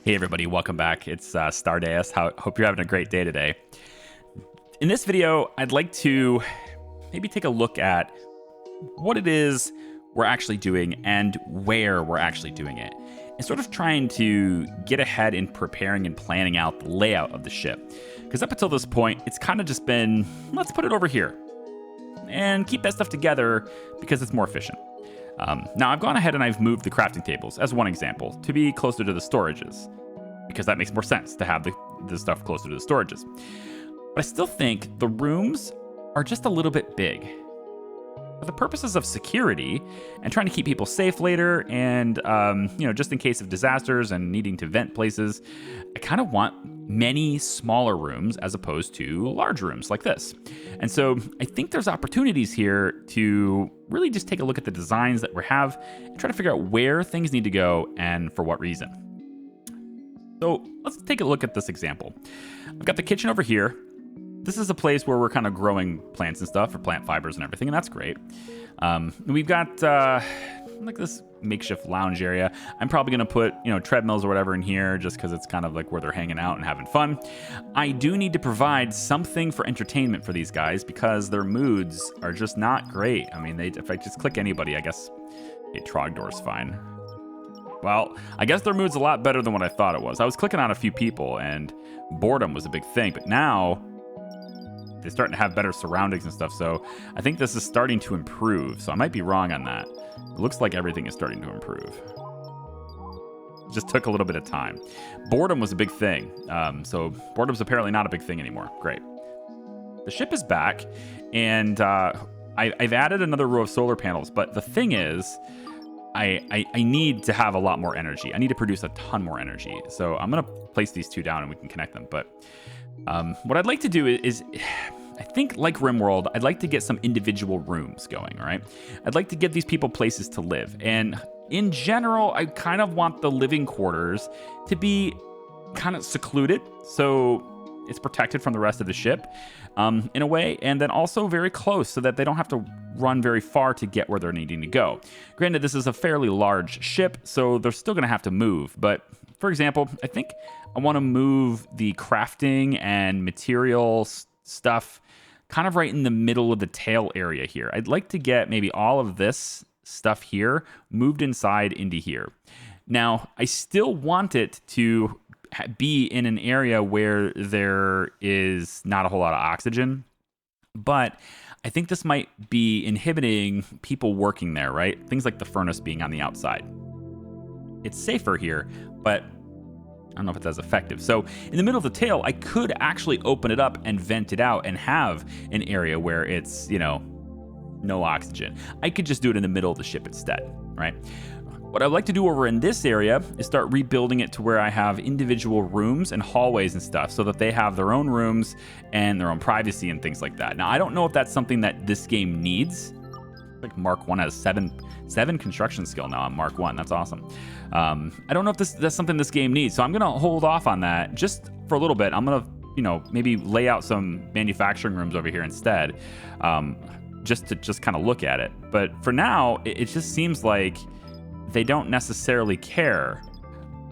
Hey everybody, welcome back. It's STARDEUS. Hope you're having a great day today. In this video, I'd like to maybe take a look at what it is we're actually doing and where we're actually doing it, and sort of trying to get ahead in preparing and planning out the layout of the ship. Because up until this point, it's kind of just been, let's put it over here and keep that stuff together because it's more efficient. Now, I've gone ahead and I've moved the crafting tables, as one example, to be closer to the storages, because that makes more sense to have the stuff closer to the storages. But I still think the rooms are just a little bit big. For the purposes of security and trying to keep people safe later and, just in case of disasters and needing to vent places, I kind of want many smaller rooms as opposed to large rooms like this. And so I think there's opportunities here to really just take a look at the designs that we have and try to figure out where things need to go and for what reason. So let's take a look at this example. I've got the kitchen over here. This is a place where we're kind of growing plants and stuff, or plant fibers and everything, and that's great. We've got like this makeshift lounge area. I'm probably going to put, treadmills or whatever in here just because it's kind of like where they're hanging out and having fun. I do need to provide something for entertainment for these guys because their moods are just not great. I mean, if I just click anybody, I guess Trogdor's fine. Well, I guess their mood's a lot better than what I thought it was. I was clicking on a few people and boredom was a big thing, but now they're starting to have better surroundings and stuff. So I think this is starting to improve. So I might be wrong on that. It looks like everything is starting to improve. It just took a little bit of time. Boredom was a big thing. So boredom's apparently not a big thing anymore. Great. The ship is back, and I've added another row of solar panels. But the thing is, I need to have a lot more energy. I need to produce a ton more energy. So I'm going to place these two down and we can connect them. But what I'd like to do is, I think like Rimworld, I'd like to get some individual rooms going, all right? I'd like to give these people places to live. And in general, I kind of want the living quarters to be kind of secluded. So it's protected from the rest of the ship in a way, and then also very close so that they don't have to run very far to get where they're needing to go. Granted, this is a fairly large ship, so they're still going to have to move. But for example, I think I want to move the crafting and material stuff kind of right in the middle of the tail area here. I'd like to get maybe all of this stuff here moved inside into here. Now, I still want it to be in an area where there is not a whole lot of oxygen, but I think this might be inhibiting people working there, right? Things like the furnace being on the outside. It's safer here, but I don't know if it's as effective. So in the middle of the tail, I could actually open it up and vent it out and have an area where it's, no oxygen. I could just do it in the middle of the ship instead, right? What I'd like to do over in this area is start rebuilding it to where I have individual rooms and hallways and stuff so that they have their own rooms and their own privacy and things like that. Now, I don't know if that's something that this game needs. Like Mark 1 has seven construction skill now on Mark 1. That's awesome. I don't know if that's something this game needs. So I'm going to hold off on that just for a little bit. I'm going to, maybe lay out some manufacturing rooms over here instead, just to kind of look at it. But for now, it just seems like they don't necessarily care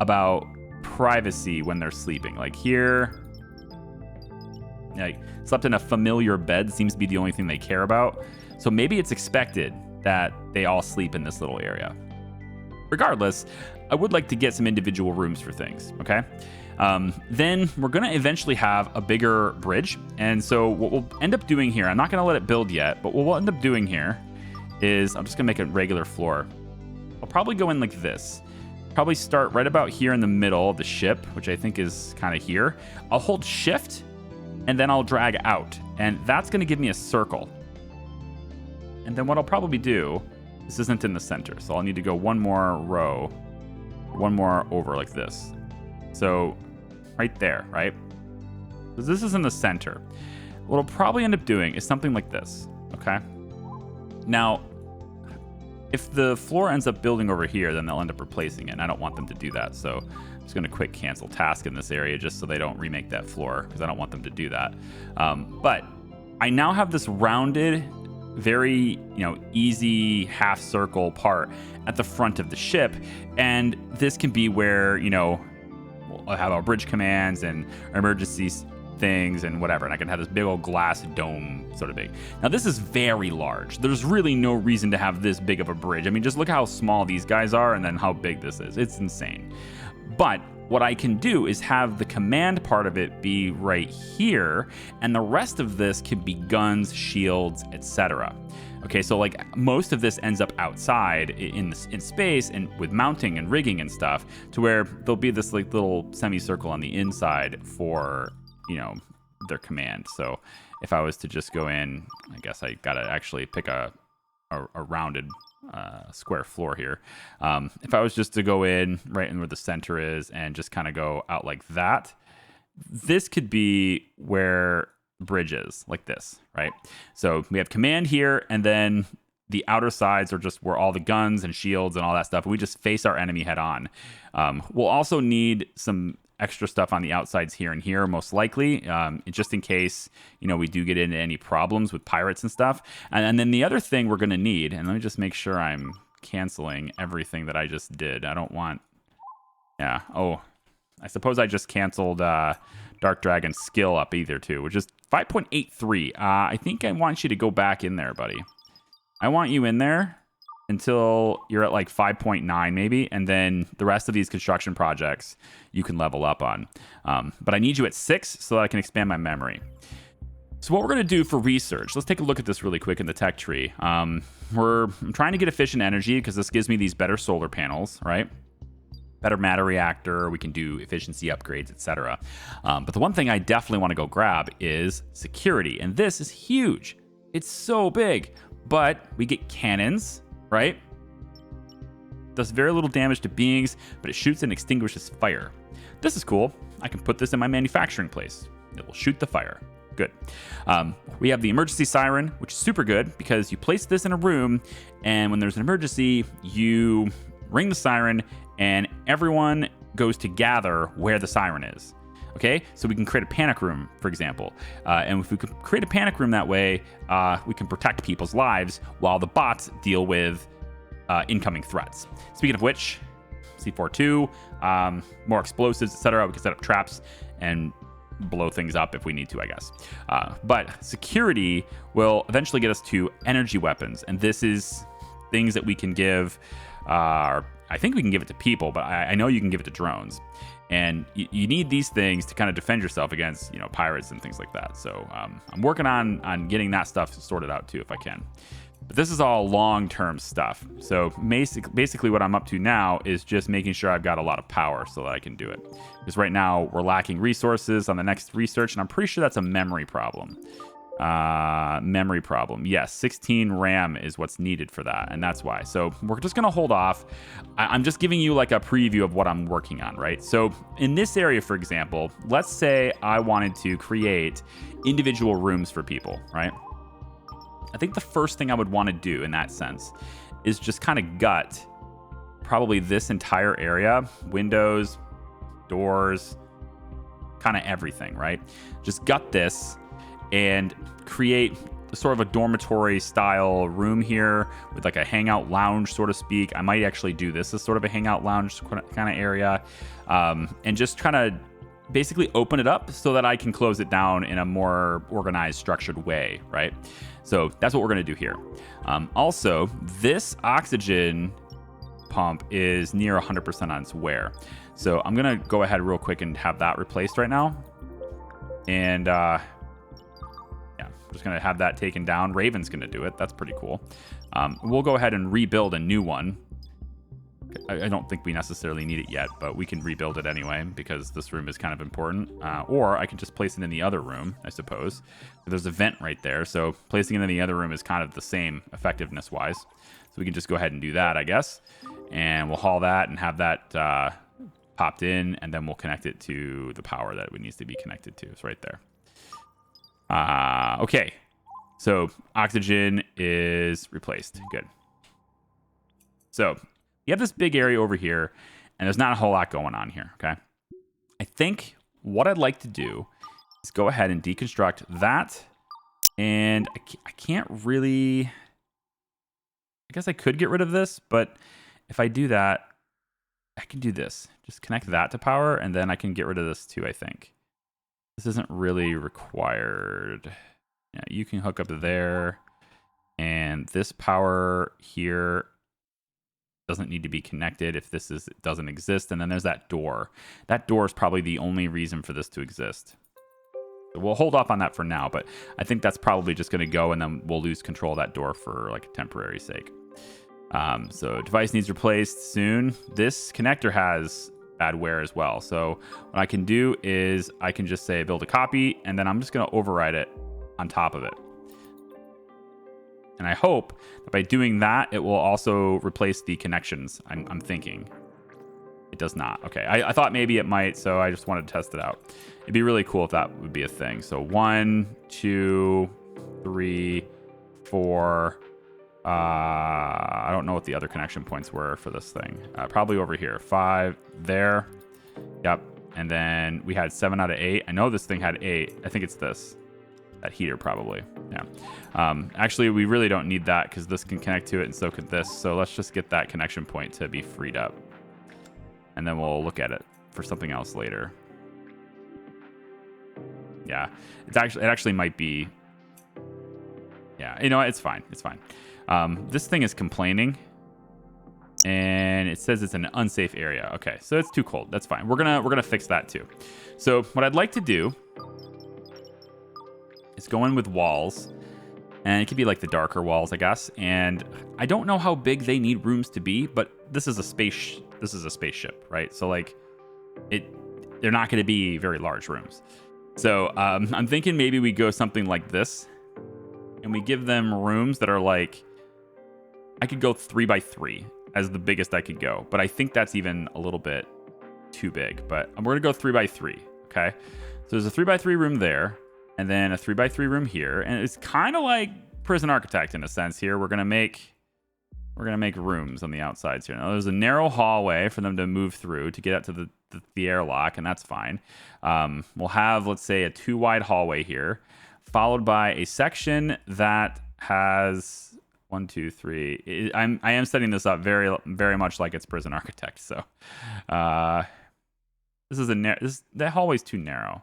about privacy when they're sleeping. Like here, slept in a familiar bed seems to be the only thing they care about. So maybe it's expected that they all sleep in this little area. Regardless, I would like to get some individual rooms for things, okay? Then we're going to eventually have a bigger bridge. And so what we'll end up doing here, I'm not going to let it build yet, but what we'll end up doing here is I'm just going to make a regular floor. I'll probably go in like this. Probably start right about here in the middle of the ship, which I think is kind of here. I'll hold shift and then I'll drag out. And that's going to give me a circle. And then what I'll probably do, this isn't in the center, so I'll need to go one more row, one more over like this. So right there, right? Because this is in the center. What I'll probably end up doing is something like this, okay? Now, if the floor ends up building over here, then they'll end up replacing it, and I don't want them to do that. So I'm just going to quick cancel task in this area just so they don't remake that floor, because I don't want them to do that. But I now have this rounded, very easy half circle part at the front of the ship, and this can be where I'll have our bridge commands and emergency things and whatever, and I can have this big old glass dome sort of big. Now this is very large. There's really no reason to have this big of a bridge. I mean, just look how small these guys are and then how big this is. It's insane. But what I can do is have the command part of it be right here, and the rest of this can be guns, shields, etc. Okay, so like most of this ends up outside in space and with mounting and rigging and stuff, to where there'll be this like little semicircle on the inside for, you know, their command. So if I was to just go in, I guess I gotta actually pick a rounded square floor here. If I was just to go in right in where the center is and just kind of go out like that, this could be where bridge is, like this, right? So we have command here, and then the outer sides are just where all the guns and shields and all that stuff. We just face our enemy head on. We'll also need some extra stuff on the outsides here and here, most likely, just in case, you know, we do get into any problems with pirates and stuff. And then the other thing we're going to need, and let me just make sure I'm canceling everything that I just did. I don't want, yeah, oh, I suppose I just canceled Dark Dragon's skill up either too, which is 5.83. I think I want you to go back in there, buddy. I want you in there until you're at like 5.9 maybe, and then the rest of these construction projects you can level up on. But I need you at 6 so that I can expand my memory. So what we're going to do for research, let's take a look at this really quick in the tech tree. I'm trying to get efficient energy because this gives me these better solar panels, right? Better matter reactor, we can do efficiency upgrades, etc. But the one thing I definitely want to go grab is security, and this is huge. It's so big, but we get cannons, right? Does very little damage to beings, but it shoots and extinguishes fire. This is cool. I can put this in my manufacturing place. It will shoot the fire. Good. We have the emergency siren, which is super good because you place this in a room, and when there's an emergency, you ring the siren, and everyone goes to gather where the siren is. Okay, so we can create a panic room, for example. And if we could create a panic room that way, we can protect people's lives while the bots deal with incoming threats. Speaking of which, C42, more explosives, etc. We can set up traps and blow things up if we need to, I guess. But security will eventually get us to energy weapons. And this is things that we can give, I think we can give it to people, but I know you can give it to drones. And you need these things to kind of defend yourself against, you know, pirates and things like that. So I'm working on getting that stuff sorted out too, if I can. But this is all long-term stuff. So basically what I'm up to now is just making sure I've got a lot of power so that I can do it. Because right now we're lacking resources on the next research, and I'm pretty sure that's a memory problem. Yes, 16 RAM is what's needed for that, and that's why. So we're just gonna hold off. I'm just giving you like a preview of what I'm working on, right? So in this area, for example, let's say I wanted to create individual rooms for people, right? I think the first thing I would want to do in that sense is just kind of gut probably this entire area, windows, doors, kind of everything, right? Just gut this and create sort of a dormitory style room here with like a hangout lounge, so to speak. I might actually do this as sort of a hangout lounge kind of area, and just kind of basically open it up so that I can close it down in a more organized, structured way, right? So that's what we're going to do here. Also, this oxygen pump is near 100% on its wear. So I'm going to go ahead real quick and have that replaced right now. And just going to have that taken down. Raven's going to do it. That's pretty cool. We'll go ahead and rebuild a new one. I don't think we necessarily need it yet, but we can rebuild it anyway because this room is kind of important. Or I can just place it in the other room, I suppose. There's a vent right there, so placing it in the other room is kind of the same effectiveness-wise. So we can just go ahead and do that, I guess. And we'll haul that and have that popped in, and then we'll connect it to the power that it needs to be connected to. It's right there. Okay, so oxygen is replaced. Good. So you have this big area over here, and there's not a whole lot going on here, okay? I think what I'd like to do is go ahead and deconstruct that, and I can't really... I guess I could get rid of this, but if I do that, I can do this. Just connect that to power, and then I can get rid of this too, I think. This isn't really required. Yeah, you can hook up there. And this power here doesn't need to be connected if doesn't exist. And then there's that door. That door is probably the only reason for this to exist. So we'll hold off on that for now, but I think that's probably just going to go, and then we'll lose control of that door for like a temporary sake. So device needs replaced soon. This connector has bad wear as well. So what I can do is I can just say build a copy, and then I'm just going to override it on top of it. And I hope that by doing that, it will also replace the connections. I'm thinking. It does not. Okay, I thought maybe it might, so I just wanted to test it out. It'd be really cool if that would be a thing. So 1, 2, 3, 4. I don't know what the other connection points were for this thing. Probably over here. 5 there. Yep. And then we had 7 out of 8. I know this thing had 8. I think it's this. That heater probably. Yeah. Actually, we really don't need that because this can connect to it, and so could this. So let's just get that connection point to be freed up. And then we'll look at it for something else later. Yeah. It actually might be. Yeah. You know what? It's fine. It's fine. This thing is complaining, and it says it's an unsafe area. Okay, so it's too cold. That's fine. We're gonna fix that too. So what I'd like to do is go in with walls, and it could be like the darker walls, I guess. And I don't know how big they need rooms to be, but this is a spaceship, right? So like, they're not going to be very large rooms. So I'm thinking maybe we go something like this, and we give them rooms that are like, I could go 3 by 3 as the biggest I could go, but I think that's even a little bit too big. But we're gonna go 3 by 3. Okay, so there's a 3 by 3 room there, and then a 3 by 3 room here, and it's kind of like Prison Architect in a sense. Here we're gonna make rooms on the outsides here. Now there's a narrow hallway for them to move through to get out to the airlock, and that's fine. We'll have, let's say, a 2 wide hallway here, followed by a section that has 1, 2, 3. I am setting this up very, very much like it's Prison Architect. So, this is that hallway's too narrow.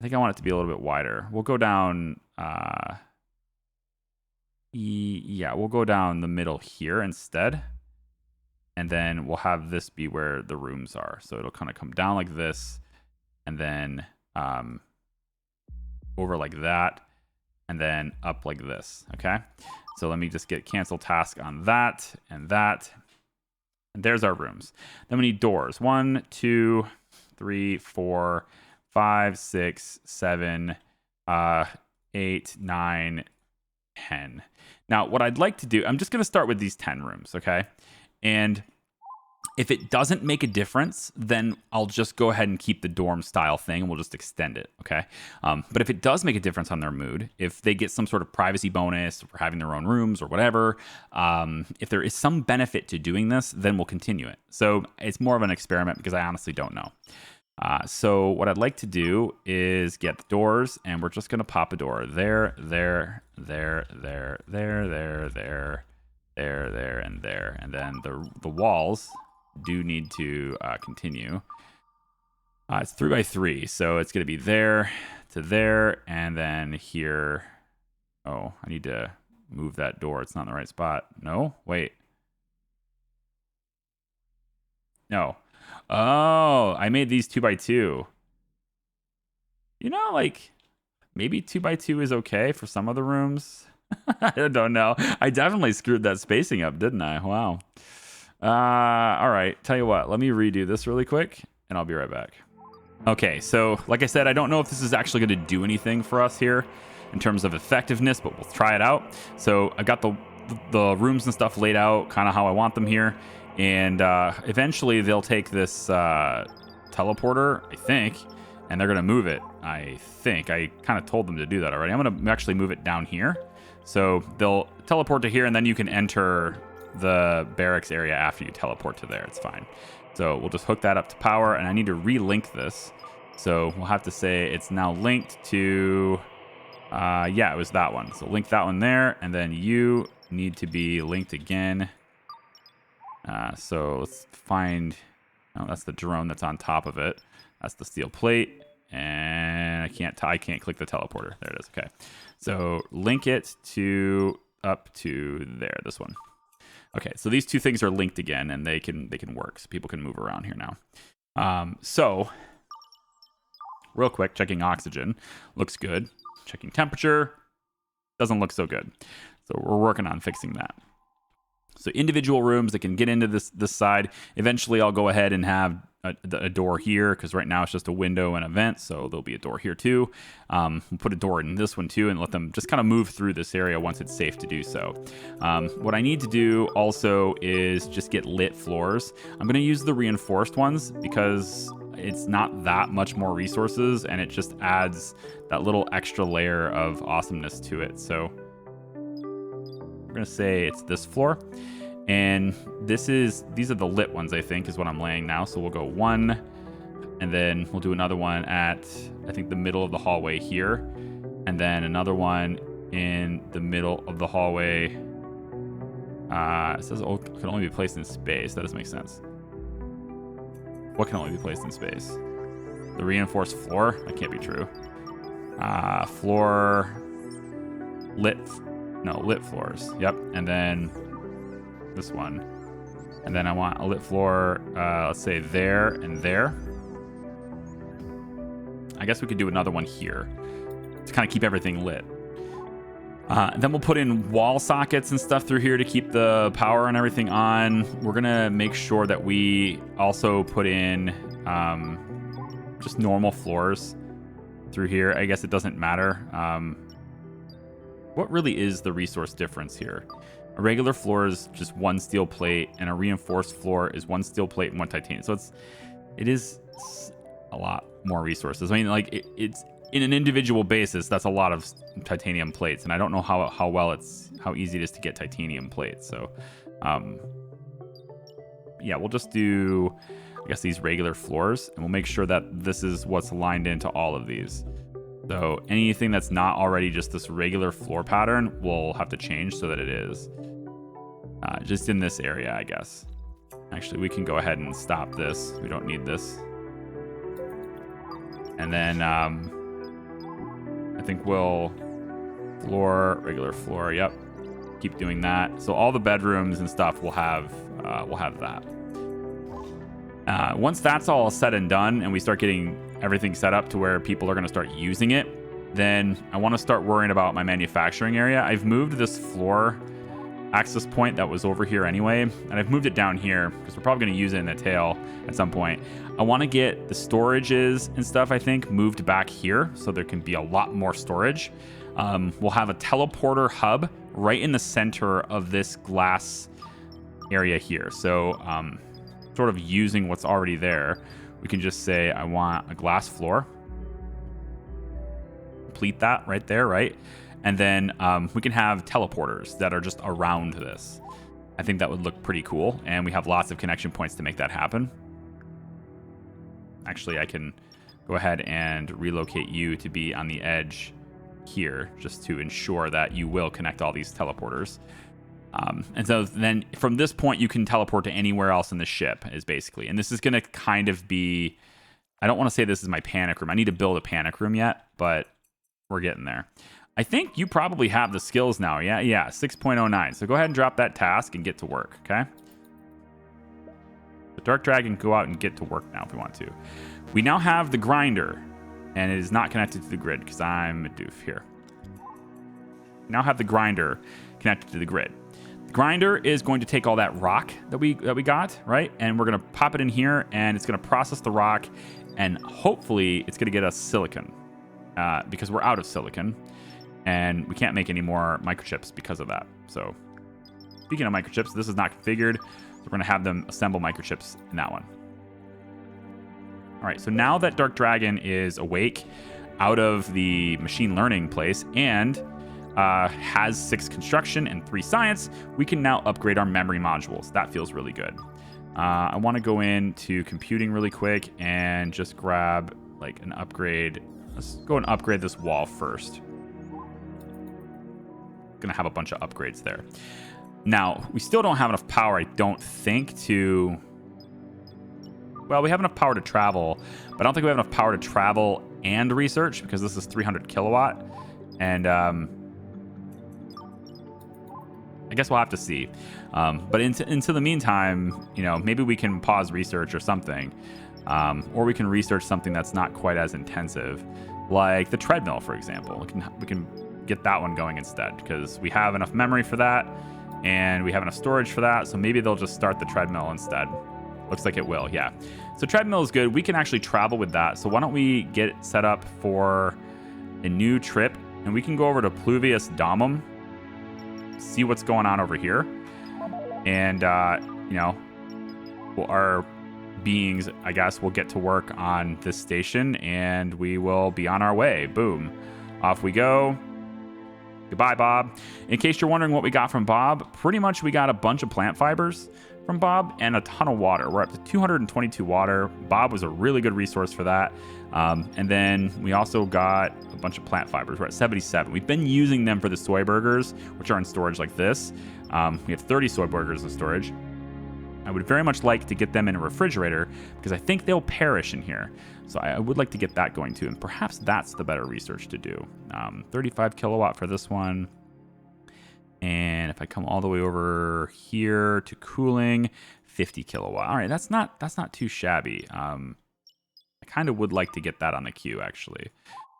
I think I want it to be a little bit wider. We'll go down. Yeah, we'll go down the middle here instead, and then we'll have this be where the rooms are. So it'll kind of come down like this, and then over like that, and then up like this. Okay. So let me just get cancel task on that and that. And there's our rooms. Then we need doors. 1, 2, 3, 4, 5, 6, 7, 8, 9, 10. Now, what I'd like to do, I'm just going to start with these 10 rooms, okay? And if it doesn't make a difference, then I'll just go ahead and keep the dorm style thing, and we'll just extend it, okay? But if it does make a difference on their mood, if they get some sort of privacy bonus for having their own rooms or whatever, if there is some benefit to doing this, then we'll continue it. So it's more of an experiment because I honestly don't know. So what I'd like to do is get the doors, and we're just going to pop a door there, there, there, there, there, there, there, there, there, and there. And then the walls do need to continue. It's 3 by 3, so it's going to be there to there, and then here. Oh, I need to move that door. It's not in the right spot. No, wait. No. Oh, I made these 2 by 2. You know, like maybe 2 by 2 is okay for some of the rooms. I don't know. I definitely screwed that spacing up, didn't I? Wow. All right. Tell you what, let me redo this really quick, and I'll be right back. Okay, so like I said, I don't know if this is actually going to do anything for us here in terms of effectiveness, but we'll try it out. So I got the rooms and stuff laid out kind of how I want them here. And eventually they'll take this teleporter, I think, and they're going to move it, I think. I kind of told them to do that already. I'm going to actually move it down here. So they'll teleport to here, and then you can enter the barracks area after you teleport to there. It's fine. So we'll just hook that up to power, and I need to relink this. So we'll have to say it's now linked to, yeah, it was that one. So link that one there, and then you need to be linked again. So let's find Oh, that's the drone that's on top of it. That's the steel plate. And I can't click the teleporter. There it is. Okay. So link it to up to there, this one. Okay, so these two things are linked again, and they can work. So people can move around here now. So real quick, checking oxygen. Looks good. Checking temperature. Doesn't look so good. So we're working on fixing that. So individual rooms that can get into this side. Eventually, I'll go ahead and have a door here, because right now it's just a window and a vent. So there'll be a door here too. We'll put a door in this one too, and let them just kind of move through this area once it's safe to do so. What I need to do also is just get lit floors. I'm going to use the reinforced ones because it's not that much more resources, and it just adds that little extra layer of awesomeness to it. So we're going to say it's this floor. And these are the lit ones, I think, is what I'm laying now. So we'll go 1, and then we'll do another one at, I think, the middle of the hallway here. And then another one in the middle of the hallway. It says it can only be placed in space. That doesn't make sense. What can only be placed in space? The reinforced floor? That can't be true. Floor lit floors. Yep. And then this one, and then I want a lit floor, let's say there and there. I guess we could do another one here to kind of keep everything lit. Then we'll put in wall sockets and stuff through here to keep the power and everything on. We're gonna make sure that we also put in just normal floors through here. I guess it doesn't matter. What really is the resource difference here? A regular floor is just 1 steel plate, and a reinforced floor is 1 steel plate and 1 titanium. So it is a lot more resources. I mean, like it's in an individual basis, that's a lot of titanium plates, and I don't know how easy it is to get titanium plates. So, yeah, we'll just do, I guess, these regular floors, and we'll make sure that this is what's aligned into all of these. So anything that's not already just this regular floor pattern, we'll have to change so that it is. Just in this area, I guess. Actually, we can go ahead and stop this. We don't need this. And then I think we'll regular floor. Yep. Keep doing that. So all the bedrooms and stuff will have that. Once that's all said and done, and we start getting everything set up to where people are going to start using it, then I want to start worrying about my manufacturing area. I've moved this floor access point that was over here anyway, and I've moved it down here because we're probably going to use it in the tail at some point. I want to get the storages and stuff, I think, moved back here so there can be a lot more storage. We'll have a teleporter hub right in the center of this glass area here. So sort of using what's already there, we can just say I want a glass floor. Complete that right there, right? And then we can have teleporters that are just around this. I think that would look pretty cool. And we have lots of connection points to make that happen. Actually, I can go ahead and relocate you to be on the edge here, just to ensure that you will connect all these teleporters. And so then from this point, you can teleport to anywhere else in the ship, is basically. And this is going to kind of be, I don't want to say this is my panic room. I need to build a panic room yet, but we're getting there. I think you probably have the skills now. Yeah, 6.09. So go ahead and drop that task and get to work, okay? The Dark Dragon, go out and get to work now if we want to. We now have the grinder, and it is not connected to the grid because I'm a doof here. We now have the grinder connected to the grid. The grinder is going to take all that rock that we got, right? And we're going to pop it in here, and it's going to process the rock, and hopefully it's going to get us silicon because we're out of silicon. And we can't make any more microchips because of that. So speaking of microchips, this is not configured. So we're going to have them assemble microchips in that one. All right, so now that Dark Dragon is awake out of the machine learning place and has 6 construction and 3 science, we can now upgrade our memory modules. That feels really good. I want to go into computing really quick and just grab like an upgrade. Let's go and upgrade this wall first. Gonna have a bunch of upgrades there. Now we still don't have enough power, I don't think, to well, we have enough power to travel, but I don't think we have enough power to travel and research because this is 300 kilowatt. And I guess we'll have to see. But into the meantime, you know, maybe we can pause research or something. Or we can research something that's not quite as intensive, like the treadmill, for example. We can get that one going instead because we have enough memory for that and we have enough storage for that. So maybe they'll just start the treadmill instead. Looks like it will, yeah. So treadmill is good. We can actually travel with that. So why don't we get it set up for a new trip, and we can go over to Pluvius Domum, see what's going on over here. And, you know, our beings, I guess, will get to work on this station, and we will be on our way. Boom. Off we go. Goodbye, Bob. In case you're wondering what we got from Bob, pretty much we got a bunch of plant fibers from Bob and a ton of water. We're up to 222 water. Bob was a really good resource for that. And then we also got a bunch of plant fibers. We're at 77. We've been using them for the soy burgers, which are in storage like this. We have 30 soy burgers in storage. I would very much like to get them in a refrigerator because I think they'll perish in here. So I would like to get that going too. And perhaps that's the better research to do. 35 kilowatt for this one. And if I come all the way over here to cooling, 50 kilowatt. All right, that's not too shabby. I kind of would like to get that on the queue actually.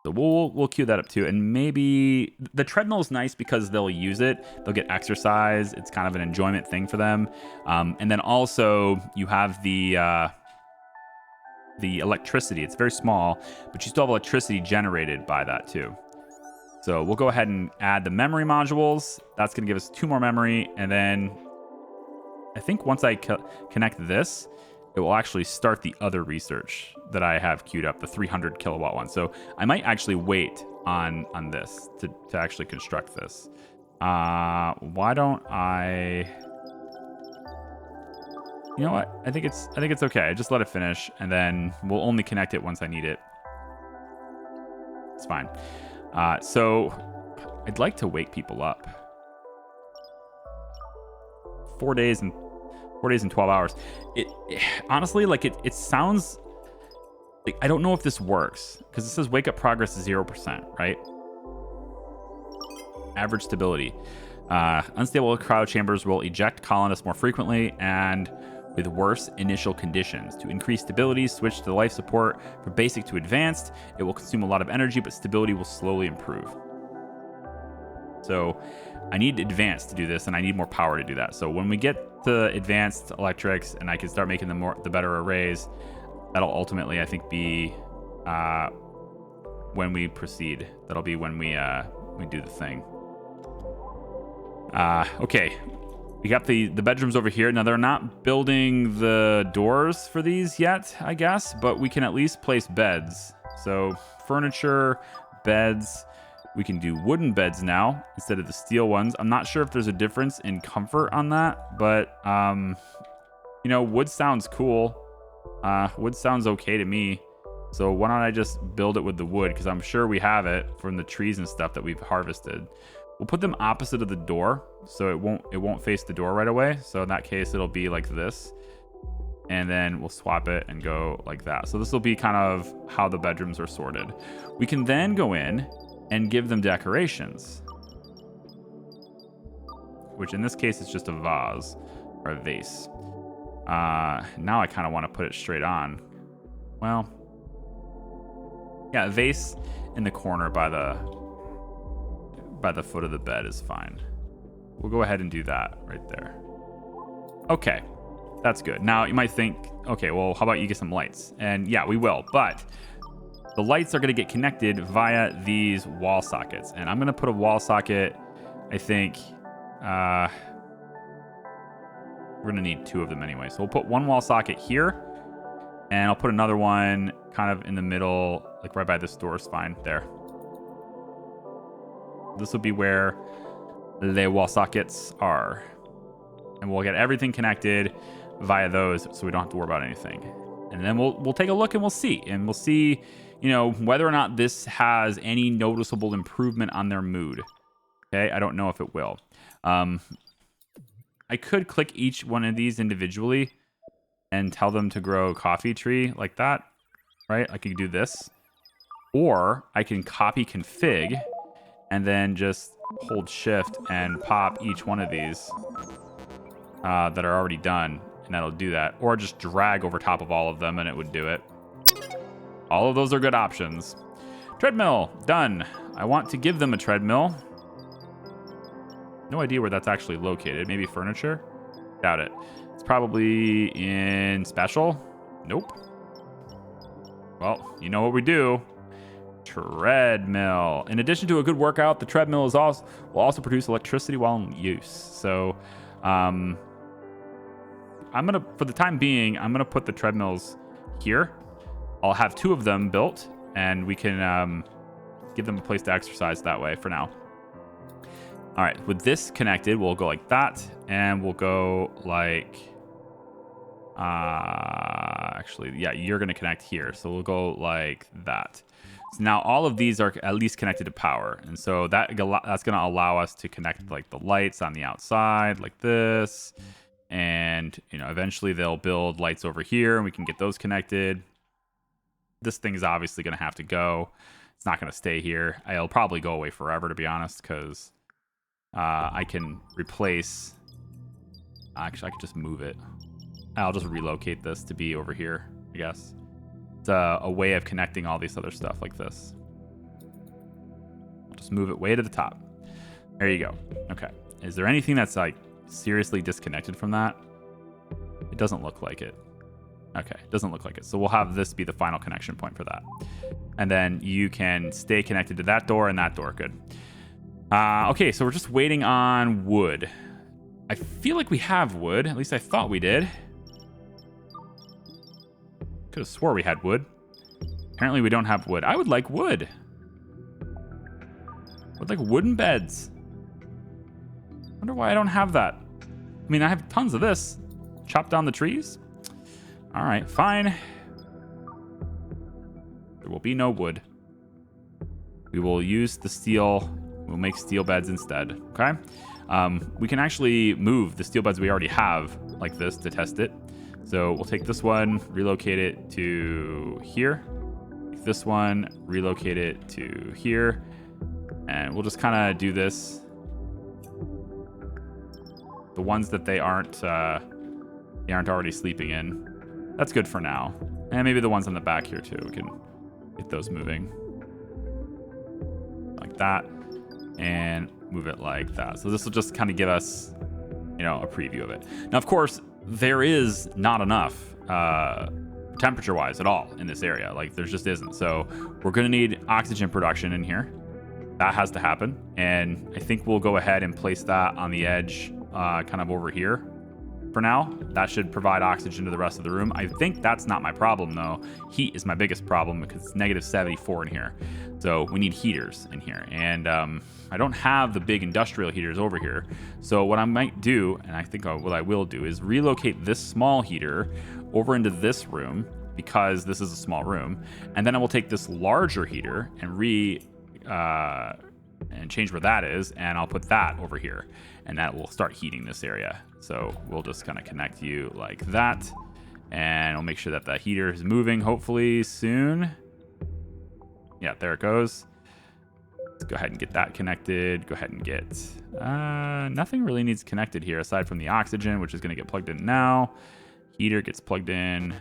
So we'll queue that up too. And maybe the treadmill is nice because they'll use it. They'll get exercise. It's kind of an enjoyment thing for them. And then also you have the electricity. It's very small, but you still have electricity generated by that too. So we'll go ahead and add the memory modules. That's going to give us 2 more memory. And then I think once I connect this, it will actually start the other research that I have queued up, the 300 kilowatt one. So I might actually wait on this to actually construct this. Why don't I... You know what? I think it's okay. Just let it finish, and then we'll only connect it once I need it. It's fine. So I'd like to wake people up. 4 days and 12 hours. Honestly, like it sounds like, I don't know if this works because it says wake up progress is 0%, right? Average stability. Unstable cryo chambers will eject colonists more frequently and with worse initial conditions. To increase stability, switch to life support from basic to advanced. It will consume a lot of energy, but stability will slowly improve. So I need advanced to do this, and I need more power to do that. So when we get to advanced electrics and I can start making the better arrays, that'll ultimately, I think, be when we proceed. That'll be when we do the thing. Okay. We got the bedrooms over here. Now, they're not building the doors for these yet, I guess, but we can at least place beds. So furniture, beds. We can do wooden beds now instead of the steel ones. I'm not sure if there's a difference in comfort on that, but, you know, wood sounds cool. Wood sounds okay to me. So why don't I just build it with the wood? Because I'm sure we have it from the trees and stuff that we've harvested. We'll put them opposite of the door, so it won't face the door right away. So in that case, it'll be like this. And then we'll swap it and go like that. So this will be kind of how the bedrooms are sorted. We can then go in and give them decorations, which in this case is just a vase or a vase. Now I kind of want to put it straight on. Well, yeah, a vase in the corner by the foot of the bed is fine. We'll go ahead and do that right there. Okay, that's good. Now you might think, okay, well, how about you get some lights? And yeah, we will, but the lights are going to get connected via these wall sockets. And I'm going to put a wall socket, I think, we're going to need 2 of them anyway. So we'll put one wall socket here, and I'll put another one kind of in the middle, like right by this door is fine, there. This will be where the wall sockets are. And we'll get everything connected via those so we don't have to worry about anything. And then we'll take a look and we'll see. And we'll see, you know, whether or not this has any noticeable improvement on their mood. Okay, I don't know if it will. I could click each one of these individually. and tell them to grow a coffee tree like that, right? I can do this. Or I can copy config and then just hold shift and pop each one of these that are already done, and that'll do that. Or just drag over top of all of them and it would do it. All of those are good options. Treadmill, done. I want to give them a treadmill. No idea where that's actually located. Maybe furniture? Doubt it. It's probably in special. Nope. Well, you know what we do. Treadmill. In addition to a good workout, the treadmill will also produce electricity while in use. So, for the time being, I'm gonna put the treadmills here. I'll have 2 of them built, and we can give them a place to exercise that way for now. All right, with this connected, we'll go like that, and we'll go like, actually, yeah, you're gonna connect here. So we'll go like that. So now all of these are at least connected to power. And so that's gonna allow us to connect like the lights on the outside like this. And, you know, eventually they'll build lights over here and we can get those connected. This thing is obviously gonna have to go. It's not gonna stay here. It'll probably go away forever, to be honest, because I can replace. Actually, I could just move it. I'll just relocate this to be over here, I guess. It's a way of connecting all these other stuff like this. I'll just move it way to the top. There you go. Okay. Is there anything that's like seriously disconnected from that? It doesn't look like it. Okay, it doesn't look like it. So we'll have this be the final connection point for that. And then you can stay connected to that door and that door. Good. Okay, so we're just waiting on wood. I feel like we have wood. At least I thought we did. Could have swore we had wood. Apparently we don't have wood. I would like wood. I would like wooden beds. Wonder why I don't have that. I mean, I have tons of this. Chop down the trees. All right, fine. There will be no wood. We will use the steel. We'll make steel beds instead, okay? We can actually move the steel beds we already have like this to test it. So we'll take this one, relocate it to here. Take this one, relocate it to here. And we'll just kind of do this. The ones that they aren't already sleeping in. That's good for now. And maybe the ones on the back here too. We can get those moving. Like that. And move it like that. So this will just kind of give us, you know, a preview of it. Now, of course, there is not enough temperature-wise at all in this area. Like, there just isn't. So we're going to need oxygen production in here. That has to happen. And I think we'll go ahead and place that on the edge, kind of over here for now. That should provide oxygen to the rest of the room. I think that's not my problem, though. Heat is my biggest problem because it's negative 74 in here. So we need heaters in here. And I don't have the big industrial heaters over here. So what I might do, and I think what I will do, is relocate this small heater over into this room because this is a small room. And then I will take this larger heater and change where that is, and I'll put that over here, and that will start heating this area. So we'll just kind of connect you like that, and we'll make sure that the heater is moving hopefully soon. Yeah, there it goes. Let's go ahead and get that connected. Go ahead and get nothing really needs connected here aside from the oxygen, which is going to get plugged in now. Heater gets plugged in.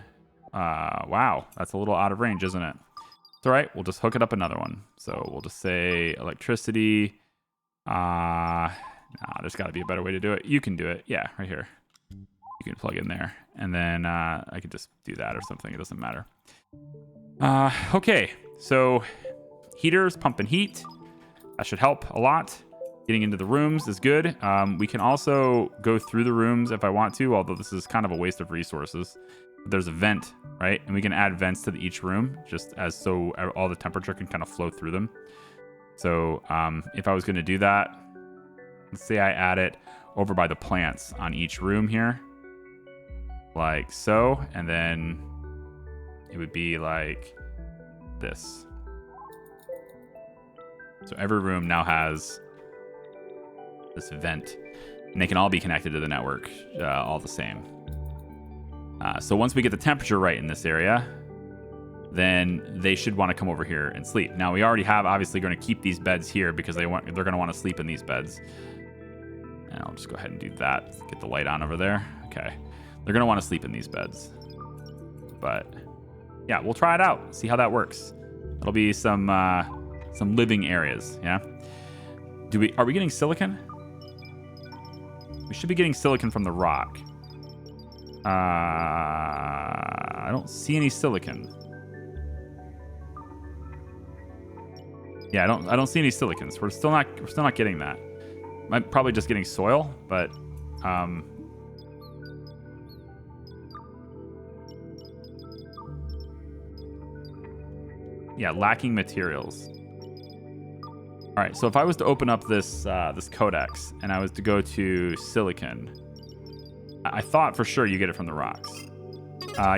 Wow, that's a little out of range, isn't it? It's all right. We'll just hook it up another one. So we'll just say electricity. There's got to be a better way to do it. You can do it. Yeah, right here. You can plug in there. And then I could just do that or something. It doesn't matter. Okay, so heaters pumping heat. That should help a lot. Getting into the rooms is good. We can also go through the rooms if I want to, although this is kind of a waste of resources. There's a vent, right? And we can add vents to each room just as so all the temperature can kind of flow through them. So if I was going to do that, let's say I add it over by the plants on each room here, like so, and then it would be like this. So every room now has this vent, and they can all be connected to the network all the same. So once we get the temperature right in this area, then they should want to come over here and sleep. Now we already have obviously going to keep these beds here because they're going to want to sleep in these beds. And I'll just go ahead and do that. Get the light on over there. Okay. They're going to want to sleep in these beds. But yeah, we'll try it out. See how that works. It'll be some living areas. Yeah. Are we getting silicon? We should be getting silicon from the rock. I don't see any silicon. Yeah, I don't see any silicons. We're still not getting that. I'm probably just getting soil, but yeah, lacking materials. All right, so if I was to open up this this codex and I was to go to silicon, I thought for sure you get it from the rocks.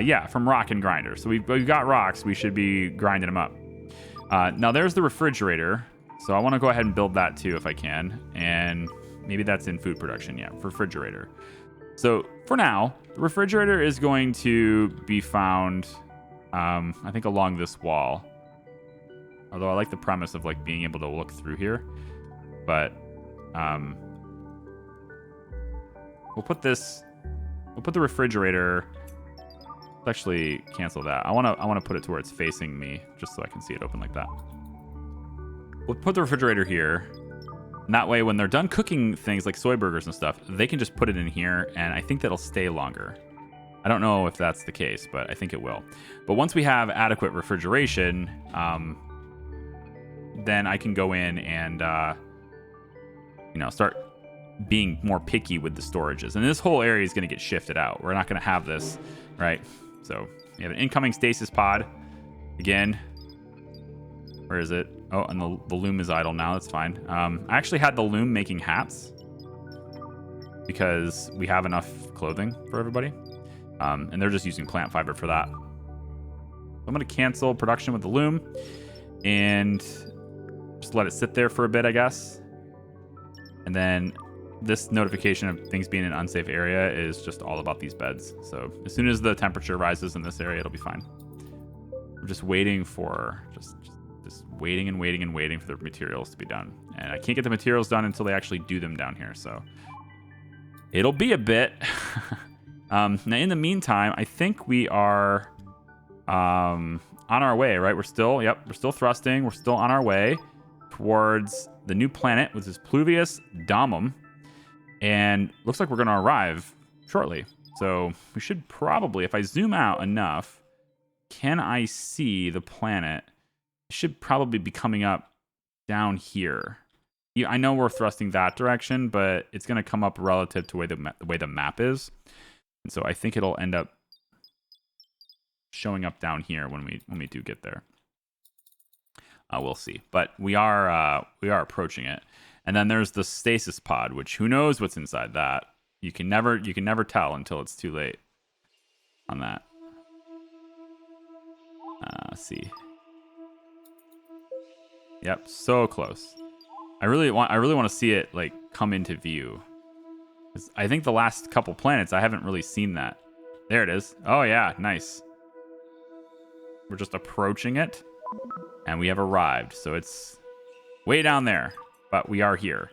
Yeah, from rock and grinder. So we've got rocks. We should be grinding them up. Now there's the refrigerator. So I want to go ahead and build that too if I can. And maybe that's in food production. Yeah, refrigerator. So for now, the refrigerator is going to be found, I think, along this wall. Although I like the premise of like being able to look through here. But we'll put the refrigerator. Let's actually cancel that. I want to put it to where it's facing me, just so I can see it open like that. We'll put the refrigerator here. And that way, when they're done cooking things like soy burgers and stuff, they can just put it in here, and I think that'll stay longer. I don't know if that's the case, but I think it will. But once we have adequate refrigeration, then I can go in and start being more picky with the storages. And this whole area is going to get shifted out. We're not going to have this, right? So we have an incoming stasis pod. Again, where is it? Oh, and the loom is idle now. That's fine. I actually had the loom making hats because we have enough clothing for everybody. And they're just using plant fiber for that. I'm going to cancel production with the loom and just let it sit there for a bit, I guess. And then this notification of things being in an unsafe area is just all about these beds. So as soon as the temperature rises in this area, it'll be fine. We're just waiting for just waiting and waiting and waiting for the materials to be done. And I can't get the materials done until they actually do them down here. So it'll be a bit. Now, in the meantime, I think we are on our way, right? We're still thrusting. We're still on our way towards the new planet, which is Pluvius Domum. And looks like we're going to arrive shortly. So we should probably, if I zoom out enough, can I see the planet? It should probably be coming up down here. Yeah, I know we're thrusting that direction, but it's going to come up relative to the way the map is. And so I think it'll end up showing up down here when we do get there. We'll see. But we are approaching it. And then there's the stasis pod, which who knows what's inside that. You can never tell until it's too late on that. Let's see. Yep, so close. I really want to see it like come into view. 'Cause I think the last couple planets I haven't really seen that. There it is. Oh yeah, nice. We're just approaching it, and we have arrived. So it's way down there. But we are here.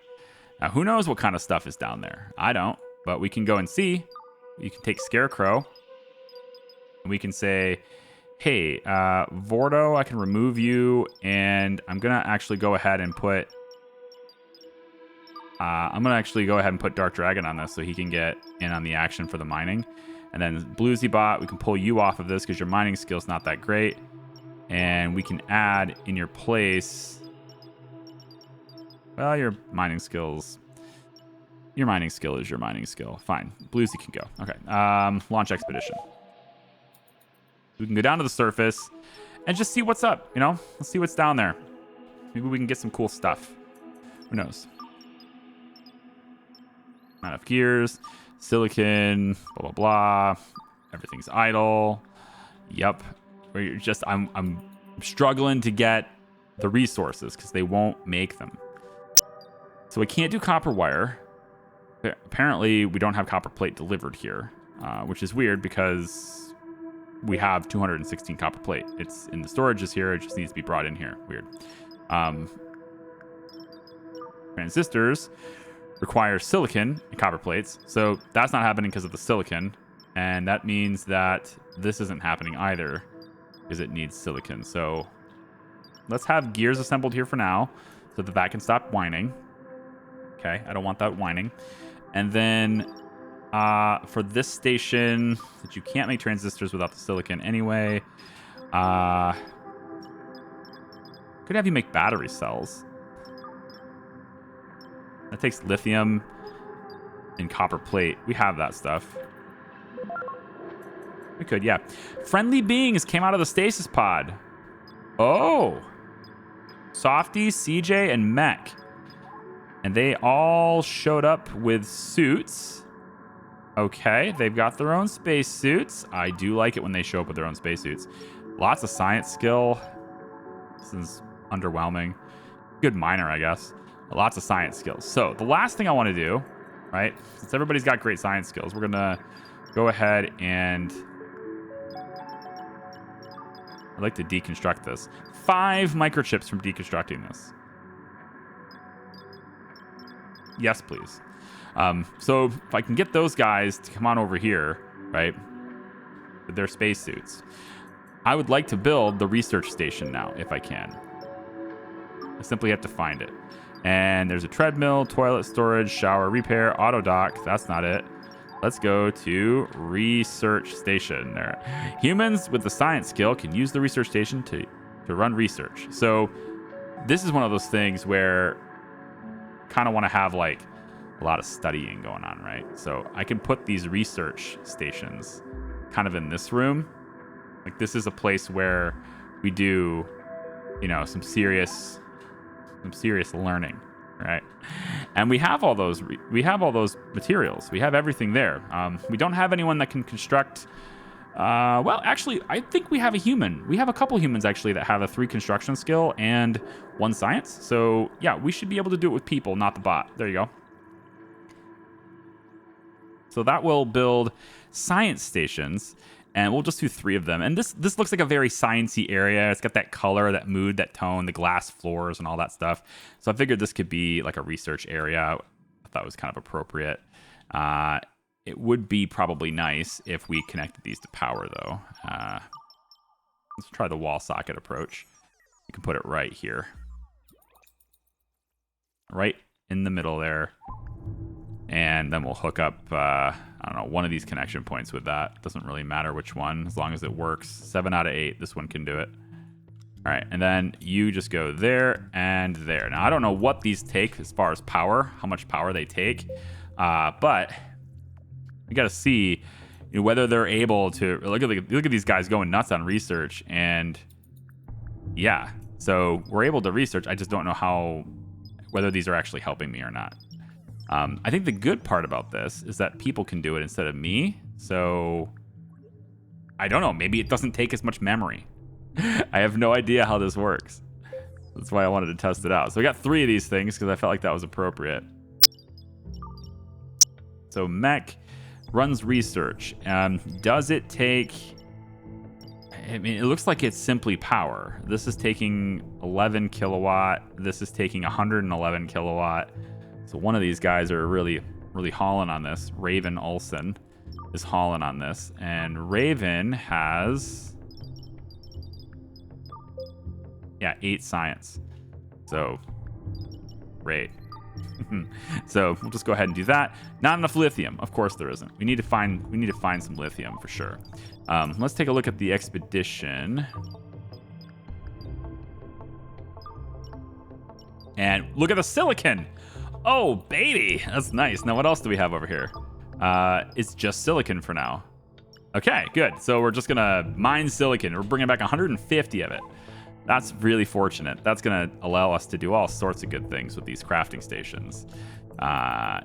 Now, who knows what kind of stuff is down there? I don't, but we can go and see. You can take Scarecrow, and we can say, hey, Vordo, I can remove you, and I'm going to actually go ahead and put... Dark Dragon on this so he can get in on the action for the mining. And then Bluesybot, we can pull you off of this because your mining skill's not that great. And we can add in your place... Well, your mining skill is your mining skill. Fine. Bluesy can go. Okay. Launch expedition. We can go down to the surface and just see what's up, Let's see what's down there. Maybe we can get some cool stuff. Who knows? Not enough gears, silicon, blah, blah, blah. Everything's idle. Yep. I'm struggling to get the resources because they won't make them. So we can't do copper wire. Apparently, we don't have copper plate delivered here. which is weird because we have 216 copper plate. It's in the storages here. It just needs to be brought in here. Weird. Transistors require silicon and copper plates. So that's not happening because of the silicon. And that means that this isn't happening either because it needs silicon. So let's have gears assembled here for now so that that can stop whining. Okay, I don't want that whining. And then for this station, that you can't make transistors without the silicon anyway, could have you make battery cells. That takes lithium and copper plate. We have that stuff. We could, yeah. Friendly beings came out of the stasis pod. Oh. Softy, CJ, and Mech. And they all showed up with suits. Okay, they've got their own space suits. I do like it when they show up with their own space suits. Lots of science skill. This is underwhelming. Good miner, I guess. Lots of science skills. So the last thing I want to do, right, since everybody's got great science skills, we're going to go ahead and I'd like to deconstruct this. 5 microchips from deconstructing this. Yes, please. So if I can get those guys to come on over here, right, with their spacesuits, I would like to build the research station now, if I can. I simply have to find it. And there's a treadmill, toilet, storage, shower, repair, auto dock. That's not it. Let's go to research station. There, humans with the science skill can use the research station to run research. So this is one of those things where kind of want to have like a lot of studying going on, right? So I can put these research stations kind of in this room. Like this is a place where we do, you know, some serious learning, right? And we have all those materials. We have everything there. We don't have anyone that can construct. Well, actually, I think we have a human. We have a couple humans actually that have a 3 construction skill and 1 science. So yeah, we should be able to do it with people, not the bot. There you go. So that will build science stations. And we'll just do 3 of them. And this looks like a very sciencey area. It's got that color, that mood, that tone, the glass floors, and all that stuff. So I figured this could be like a research area. I thought it was kind of appropriate. It would be probably nice if we connected these to power, though. Let's try the wall socket approach. You can put it right here. Right in the middle there. And then we'll hook up, I don't know, one of these connection points with that. Doesn't really matter which one, as long as it works. 7 out of 8, this one can do it. All right, and then you just go there and there. Now, I don't know what these take as far as power, how much power they take, but we got to see whether they're able to, look at these guys going nuts on research, and yeah, so we're able to research. I just don't know whether these are actually helping me or not. I think the good part about this is that people can do it instead of me. So I don't know. Maybe it doesn't take as much memory. I have no idea how this works. That's why I wanted to test it out. So we got 3 of these things because I felt like that was appropriate. So Mech runs research. Does it take... I mean, it looks like it's simply power. This is taking 11 kilowatt. This is taking 111 kilowatt. So one of these guys are really, really hauling on this. Raven Olsen is hauling on this. And Raven has... yeah, 8 science. So, great. So we'll just go ahead and do that. Not enough lithium. Of course there isn't. We need to find some lithium for sure. Let's take a look at the expedition. And look at the silicon. Oh, baby. That's nice. Now, what else do we have over here? It's just silicon for now. Okay, good. So we're just going to mine silicon. We're bringing back 150 of it. That's really fortunate. That's going to allow us to do all sorts of good things with these crafting stations. Yeah.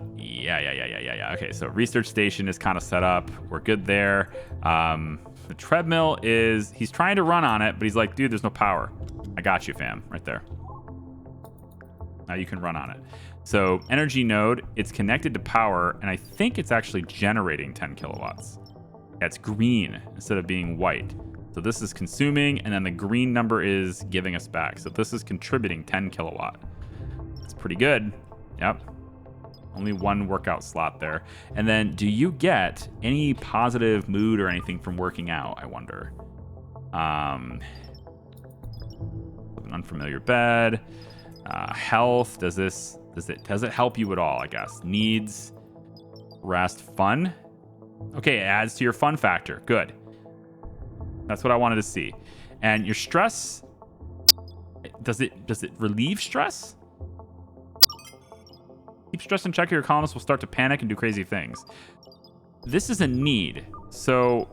Okay, so research station is kind of set up. We're good there. The treadmill is... he's trying to run on it, but he's like, dude, there's no power. I got you, fam. Right there. Now you can run on it. So energy node, it's connected to power, and I think it's actually generating 10 kilowatts. That's green instead of being white. So this is consuming, and then the green number is giving us back. So this is contributing 10 kilowatt. That's pretty good. Yep. Only one workout slot there. And then do you get any positive mood or anything from working out, I wonder? An unfamiliar bed. Health. Does it help you at all, I guess? Needs, rest, fun. Okay, it adds to your fun factor. Good. That's what I wanted to see. And your stress, does it relieve stress? Keep stress in check or your colonists will start to panic and do crazy things. This is a need. So,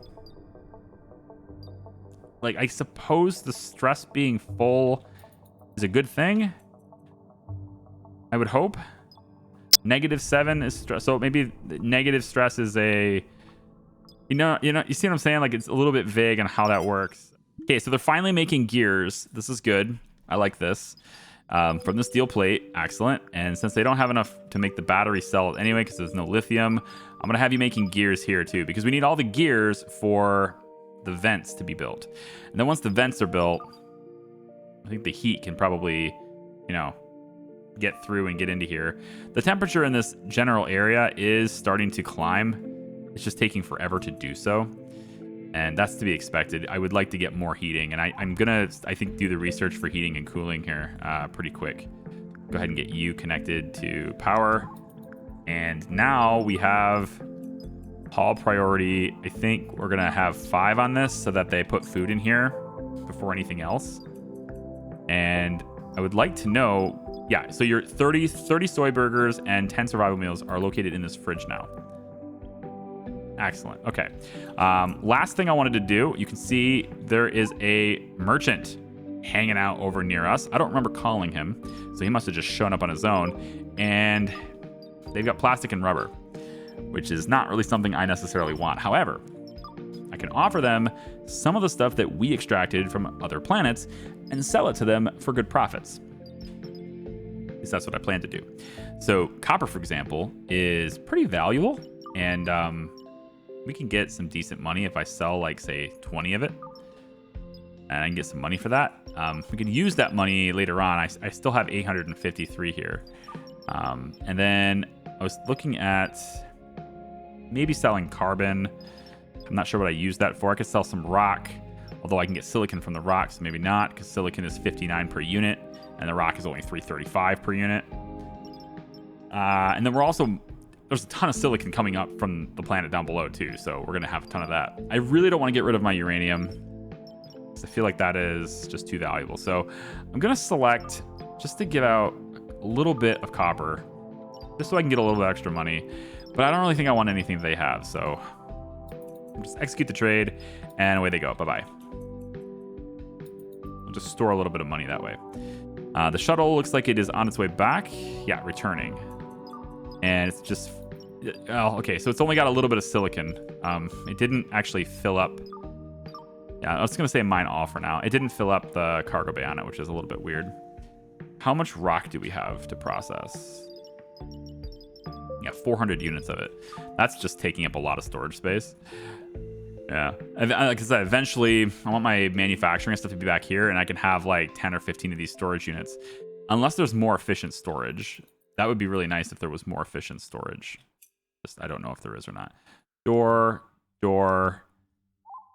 like, I suppose the stress being full is a good thing. I would hope. -7 is stress. So maybe negative stress is a... You see what I'm saying? Like, it's a little bit vague on how that works. Okay, so they're finally making gears. This is good. I like this. From the steel plate. Excellent. And since they don't have enough to make the battery cell anyway, because there's no lithium, I'm going to have you making gears here too, because we need all the gears for the vents to be built. And then once the vents are built, I think the heat can probably, get through and get into here. The temperature in this general area is starting to climb. It's just taking forever to do so. And that's to be expected. I would like to get more heating. And I'm going to, I think, do the research for heating and cooling here pretty quick. Go ahead and get you connected to power. And now we have Hall priority. I think we're going to have 5 on this so that they put food in here before anything else. And I would like to know, yeah, so your 30 soy burgers and 10 survival meals are located in this fridge now. Excellent. Okay. Last thing I wanted to do, you can see there is a merchant hanging out over near us. I don't remember calling him, so he must have just shown up on his own. And they've got plastic and rubber, which is not really something I necessarily want. However, I can offer them some of the stuff that we extracted from other planets and sell it to them for good profits. At least that's what I plan to do. So copper, for example, is pretty valuable, and we can get some decent money if I sell, like, say, 20 of it. And I can get some money for that. We can use that money later on. I still have 853 here. And then I was looking at maybe selling carbon. I'm not sure what I use that for. I could sell some rock, although I can get silicon from the rock, so maybe not, because silicon is 59 per unit, and the rock is only 335 per unit. And then there's a ton of silicon coming up from the planet down below too, so we're going to have a ton of that. I really don't want to get rid of my uranium, because I feel like that is just too valuable. So I'm going to select, just to give out a little bit of copper, just so I can get a little bit extra money. But I don't really think I want anything they have, so I'll just execute the trade, and away they go. Bye-bye. I'll just store a little bit of money that way. The shuttle looks like it is on its way back. Yeah, returning. And it's just... Oh, okay, so it's only got a little bit of silicon. It didn't actually fill up... Yeah, I was going to say mine all for now. It didn't fill up the cargo bay on it, which is a little bit weird. How much rock do we have to process? Yeah, 400 units of it. That's just taking up a lot of storage space. Yeah. Like I said, eventually, I want my manufacturing stuff to be back here, and I can have like 10 or 15 of these storage units. Unless there's more efficient storage. That would be really nice if there was more efficient storage. I don't know if there is or not. Door.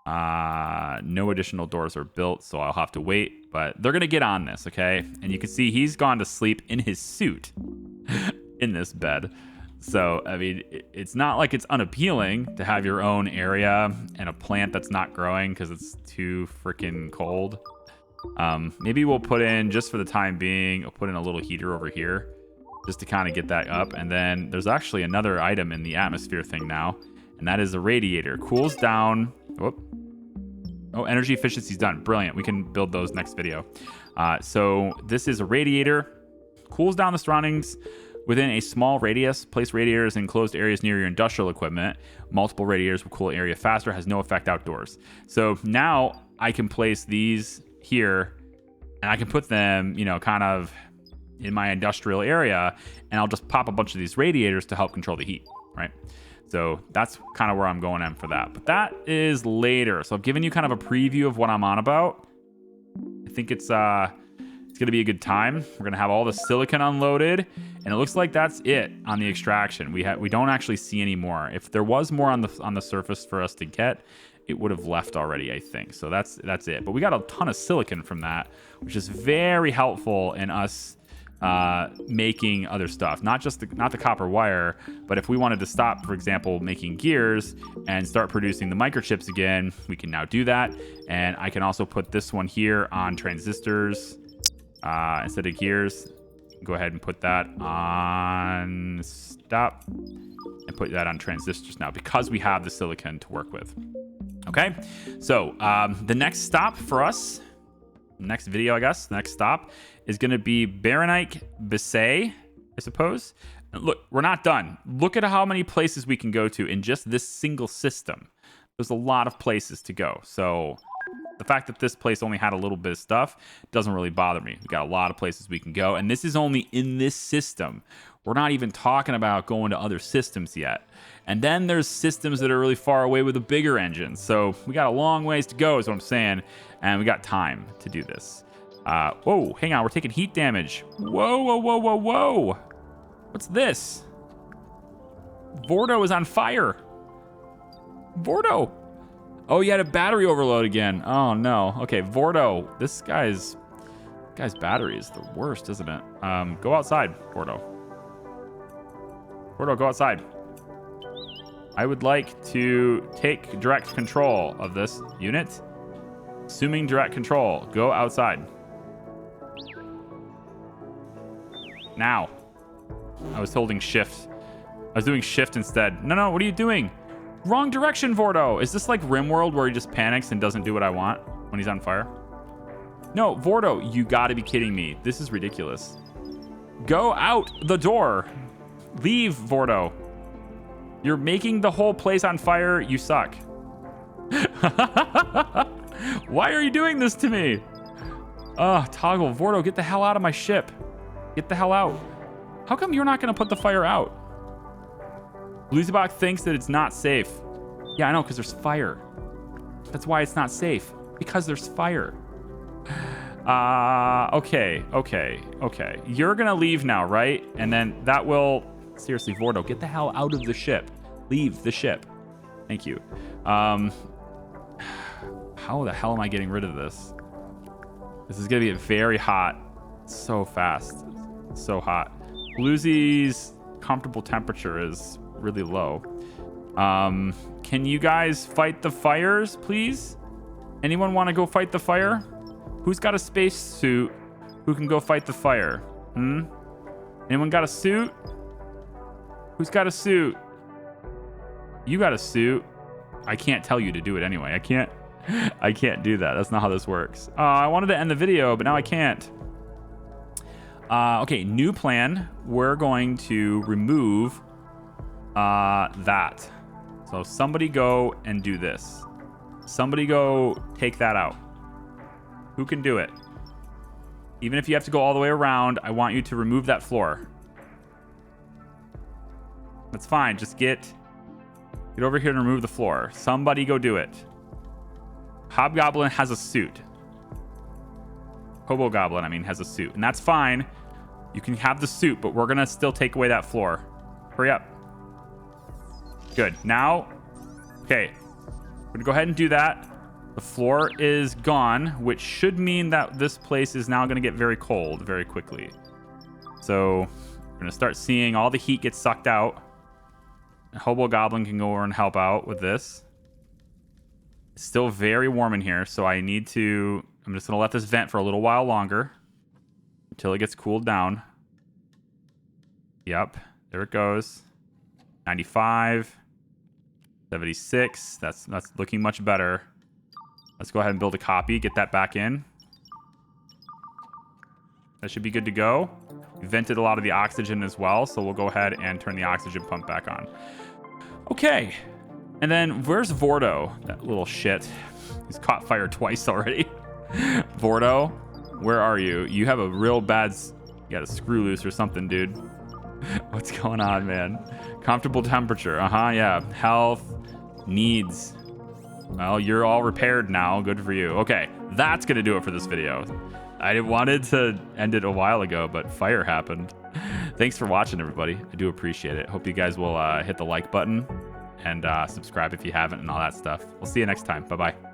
No additional doors are built, so I'll have to wait. But they're going to get on this, okay? And you can see he's gone to sleep in his suit in this bed. So, I mean, it's not like it's unappealing to have your own area and a plant that's not growing because it's too freaking cold. Maybe we'll put in, just for the time being, I'll put in a little heater over here just to kind of get that up. And then there's actually another item in the atmosphere thing now, and that is a radiator. Cools down. Whoop. Oh, energy efficiency's done. Brilliant. We can build those next video. So this is a radiator. Cools down the surroundings within a small radius. Place radiators in closed areas near your industrial equipment. Multiple radiators will cool area faster. Has no effect outdoors. So now I can place these here, and I can put them, you know, kind of in my industrial area, and I'll just pop a bunch of these radiators to help control the heat, right? So that's kind of where I'm going in for that. But that is later. So I've given you kind of a preview of what I'm on about. I think it's going to be a good time. We're going to have all the silicon unloaded, and it looks like that's it on the extraction. We don't actually see any more. If there was more on the surface for us to get, it would have left already, I think. So that's it. But we got a ton of silicon from that, which is very helpful in us making other stuff. Not the copper wire, but if we wanted to stop, for example, making gears and start producing the microchips again, we can now do that. And I can also put this one here on transistors instead of gears. Go ahead and put that on stop and put that on transistors now because we have the silicon to work with. Okay, so the next stop for us, next video, I guess, the next stop is going to be Baronite Bisset, I suppose. Look, we're not done. Look at how many places we can go to in just this single system. There's a lot of places to go. So the fact that this place only had a little bit of stuff doesn't really bother me. We got a lot of places we can go, and this is only in this system. We're not even talking about going to other systems yet. And then there's systems that are really far away with a bigger engine. So we got a long ways to go is what I'm saying. And we got time to do this. Whoa, hang on. We're taking heat damage. Whoa, whoa, whoa, whoa, whoa. What's this? Vordo is on fire. Vordo. Oh, you had a battery overload again. Oh, no. Okay, Vordo. This guy's battery is the worst, isn't it? Go outside, Vordo. Vordo, go outside. I would like to take direct control of this unit. Assuming direct control. Go outside. Now. I was holding shift. I was doing shift instead. No, what are you doing? Wrong direction, Vordo. Is this like Rimworld where he just panics and doesn't do what I want when he's on fire? No, Vordo, you gotta be kidding me. This is ridiculous. Go out the door. Leave, Vordo. You're making the whole place on fire. You suck. Why are you doing this to me? Toggle. Vordo, get the hell out of my ship. Get the hell out. How come you're not going to put the fire out? Bluesbach thinks that it's not safe. Yeah, I know, because there's fire. That's why it's not safe. Because there's fire. Okay. You're going to leave now, right? And then that will... Seriously, Vordo, get the hell out of the ship. Leave the ship. Thank you. How the hell am I getting rid of this? This is going to get very hot. So fast. So hot. Bluesy's comfortable temperature is really low. Can you guys fight the fires, please? Anyone want to go fight the fire? Who's got a space suit who can go fight the fire? Anyone got a suit? Who's got a suit? You got a suit. I can't tell you to do it anyway. I can't do that. That's not how this works. I wanted to end the video, but now I can't. Okay, new plan. We're going to remove that. So somebody go and do this. Somebody go take that out. Who can do it? Even if you have to go all the way around, I want you to remove that floor. That's fine. Just get over here and remove the floor. Somebody go do it. Hobgoblin has a suit. Hobo Goblin, I mean, has a suit. And that's fine. You can have the suit, but we're going to still take away that floor. Hurry up. Good. Now, okay. We're going to go ahead and do that. The floor is gone, which should mean that this place is now going to get very cold very quickly. So we're going to start seeing all the heat get sucked out. Hobo Goblin can go over and help out with this. It's still very warm in here, so I'm just going to let this vent for a little while longer until it gets cooled down. Yep, there it goes. 95, 76. That's looking much better. Let's go ahead and build a copy, get that back in. That should be good to go. We vented a lot of the oxygen as well, so we'll go ahead and turn the oxygen pump back on. Okay. And then where's Vordo? That little shit. He's caught fire twice already. Vordo, where are you? You have a real bad... You got a screw loose or something, dude. What's going on, man? Comfortable temperature. Yeah. Health, needs. Well, you're all repaired now. Good for you. Okay, that's going to do it for this video. I wanted to end it a while ago, but fire happened. Thanks for watching, everybody. I do appreciate it. Hope you guys will hit the like button and subscribe if you haven't and all that stuff. We'll see you next time. Bye-bye.